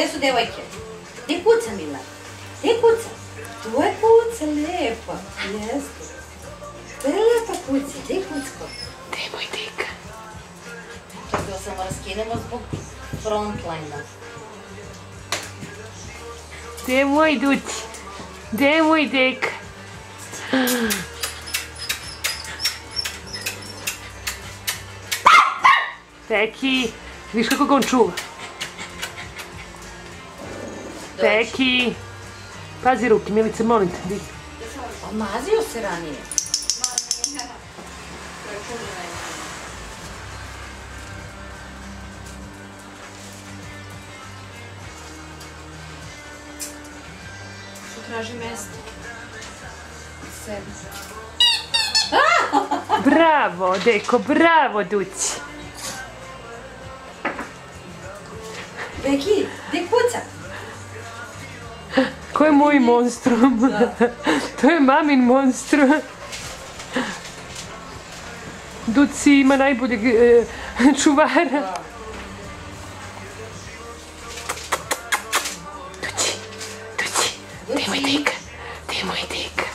Gde su devojke? Gde kuca, Mila? Gde kuca? Tu je kuca, lepa. Jeste. To je lepa kuca. Gde je kucko? Gde je moj deka? Čekaj, samo raskinemo zbog frontline-a. Gde je moj duci? Gde je moj deka? Peki, viš kako ga on čuva? Peki, pazi ruke, Milice, molim te, di. Omazio se ranije. Što traži mesto? Sedi. Bravo, deko, bravo, duci. Beki, gde kuca? Ko je moj monstrum? To je mamin monstrum. Duci ima najboljeg čuvara. Duci, gde je moj deka? Gde je moj deka?